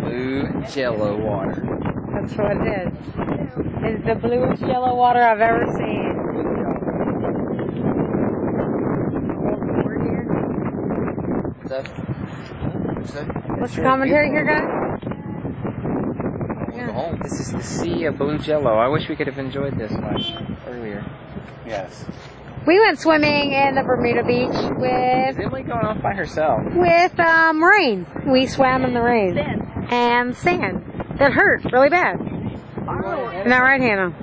Blue Jello water. That's what it is. It's the bluest yellow water I've ever seen. What's the commentary here, guys? Yeah. This is the sea of blue Jello. I wish we could have enjoyed this much earlier. Yes. We went swimming in the Bermuda Beach with Emily going off by herself. Rain. We swam in the rain. And sand. That hurt really bad. Isn't that right, Hannah?